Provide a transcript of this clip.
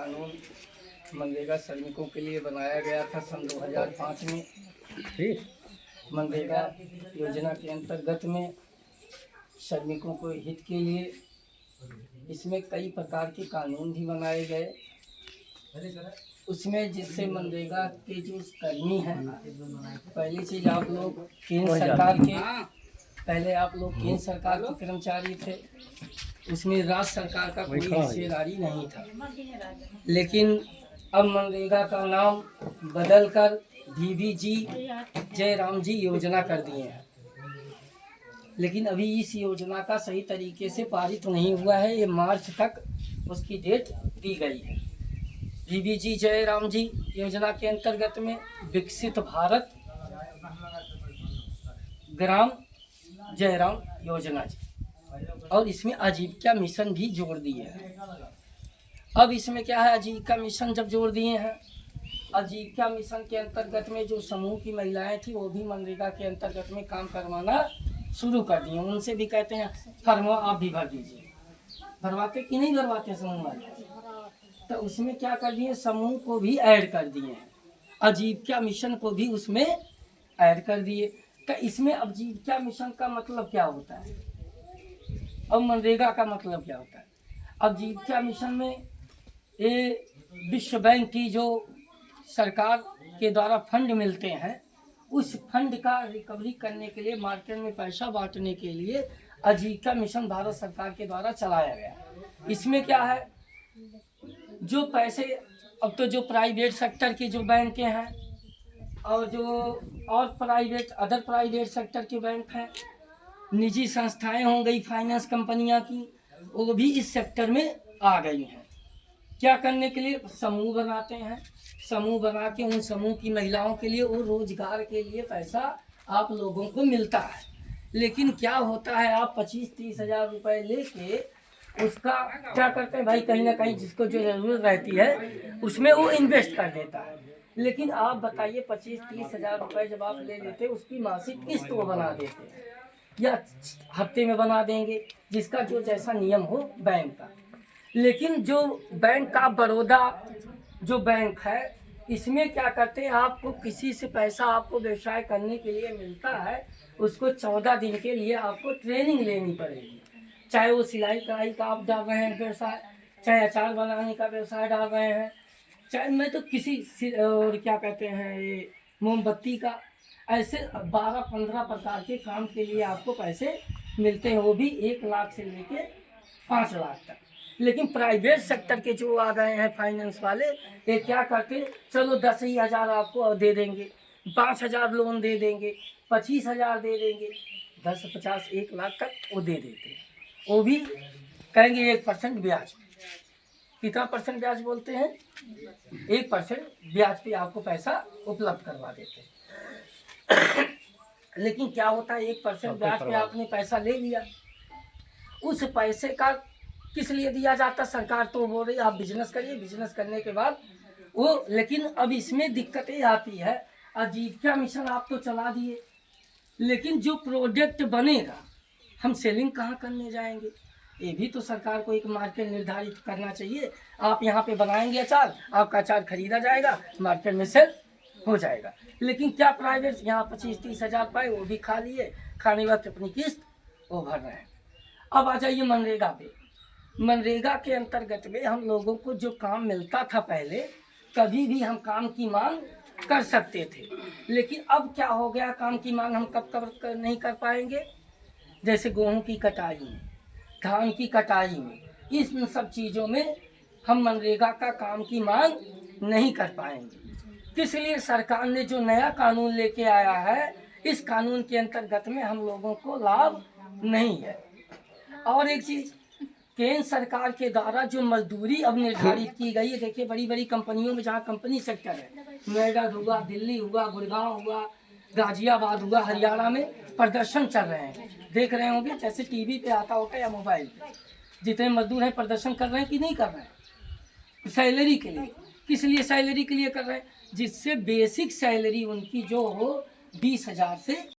कानून मनरेगा श्रमिकों के लिए बनाया गया था सन 2005 में। ठीक, मनरेगा योजना के अंतर्गत में श्रमिकों को हित के लिए इसमें कई प्रकार के कानून भी बनाए गए। उसमें जिससे मनरेगा के जो कर्मी हैं, पहली चीज़ आप लोग केंद्र सरकार के कर्मचारी थे, उसमें राज्य सरकार का कोई हिस्सेदारी नहीं था। लेकिन अब मनरेगा का नाम बदलकर DVG जयराम जी योजना कर दिए हैं। लेकिन अभी इस योजना का सही तरीके से पारित नहीं हुआ है। ये मार्च तक उसकी डेट दी गई है। DVG जयराम जी योजना के अंतर्गत में विकसित भारत ग्राम जयराम योजना जी, और इसमें आजीविका मिशन भी जोड़ दिए हैं। अब इसमें क्या है, आजीविका मिशन जब जोड़ दिए हैं, आजीविका मिशन के अंतर्गत में जो समूह की महिलाएं थी वो भी मनरेगा के अंतर्गत में काम करवाना शुरू कर दिए। उनसे भी कहते हैं फॉर्म आप भी भर दीजिए। भरवाते कि नहीं भरवाते समूह वाले? तो उसमें क्या कर दिए, समूह को भी ऐड कर दिए हैं, आजीविका मिशन को भी उसमें ऐड कर दिए। तो इसमें आजीविका मिशन का मतलब क्या होता है और मनरेगा का मतलब क्या होता है? आजीविका मिशन में ये विश्व बैंक की जो सरकार के द्वारा फंड मिलते हैं, उस फंड का रिकवरी करने के लिए, मार्केट में पैसा बांटने के लिए आजीविका मिशन भारत सरकार के द्वारा चलाया गया। इसमें क्या है, जो पैसे अब तो जो प्राइवेट सेक्टर के जो बैंक हैं और जो और अदर प्राइवेट सेक्टर के बैंक हैं, निजी संस्थाएं हो गई, फाइनेंस कंपनियां की, वो भी इस सेक्टर में आ गई हैं। क्या करने के लिए? समूह बनाते हैं। समूह बना के उन समूह की महिलाओं के लिए वो रोजगार के लिए पैसा आप लोगों को मिलता है। लेकिन क्या होता है, आप 25-30 हज़ार रुपये लेके उसका क्या करते हैं भाई, कहीं ना कहीं जिसको जो जरूरत रहती है उसमें वो इन्वेस्ट कर देता है। लेकिन आप बताइए 25-30 हज़ार रुपये जब आप ले लेते, उसकी मासिक किस्त वो बना देते हैं या हफ्ते में बना देंगे, जिसका जो जैसा नियम हो बैंक का। लेकिन जो बैंक ऑफ बड़ौदा जो बैंक है, इसमें क्या करते हैं, आपको किसी से पैसा आपको व्यवसाय करने के लिए मिलता है, उसको 14 दिन के लिए आपको ट्रेनिंग लेनी पड़ेगी। चाहे वो सिलाई कढ़ाई का आप डाल रहे हैं व्यवसाय, चाहे अचार बनाने का व्यवसाय डाल रहे हैं, चाहे मैं तो किसी और क्या कहते हैं ये मोमबत्ती का, ऐसे 12-15 प्रकार के काम के लिए आपको पैसे मिलते हैं, वो भी 1 लाख से लेके 5 लाख तक। लेकिन प्राइवेट सेक्टर के जो आ गए हैं फाइनेंस वाले, ये क्या करते हैं, चलो 10 ही हज़ार आपको दे देंगे, 5,000 लोन दे देंगे, 25,000 दे देंगे, 10, 50, 1 लाख तक वो दे देते हैं। वो भी कहेंगे 1% ब्याज। कितना परसेंट ब्याज बोलते हैं? 1% ब्याज पे आपको पैसा उपलब्ध करवा देते हैं। लेकिन क्या होता है, 1% ब्याज पे आपने पैसा ले लिया, उस पैसे का किस लिए दिया जाता? सरकार तो बोल रही है आप बिजनेस करिए, बिजनेस करने के बाद वो। लेकिन अब इसमें दिक्कतें आती है, आजीविका मिशन आप तो चला दिए, लेकिन जो प्रोडक्ट बनेगा हम सेलिंग कहाँ करने जाएंगे? ये भी तो सरकार को एक मार्केट निर्धारित करना चाहिए। आप यहाँ पे बनाएंगे अचार, आपका अचार खरीदा जाएगा, मार्केट में सेल हो जाएगा। लेकिन क्या प्राइवेट यहाँ 25-30 हज़ार पाए, वो भी खा लिए, खाने वक्त अपनी किस्त वो भर रहे हैं। अब आ जाइए मनरेगा पे। मनरेगा के अंतर्गत में हम लोगों को जो काम मिलता था पहले, कभी भी हम काम की मांग कर सकते थे। लेकिन अब क्या हो गया, काम की मांग हम कब नहीं कर पाएंगे? जैसे गेहूं की कटाई में, धान की कटाई में, इन सब चीज़ों में हम मनरेगा का काम की मांग नहीं कर पाएंगे। इसलिए सरकार ने जो नया कानून लेके आया है, इस कानून के अंतर्गत में हम लोगों को लाभ नहीं है। और एक चीज़, केंद्र सरकार के द्वारा जो मजदूरी अब निर्धारित की गई है, देखिए बड़ी बड़ी कंपनियों में, जहाँ कंपनी सेक्टर है, नोएडा हुआ, दिल्ली हुआ, गुड़गांव हुआ, गाजियाबाद हुआ, हरियाणा में प्रदर्शन चल रहे हैं। देख रहे होंगे, जैसे टीवी पे आता होगा या मोबाइल पे, जितने मजदूर हैं प्रदर्शन कर रहे हैं कि नहीं कर रहे हैं? सैलरी के लिए। किस लिए सैलरी के लिए कर रहे हैं? जिससे बेसिक सैलरी उनकी जो हो 20,000 से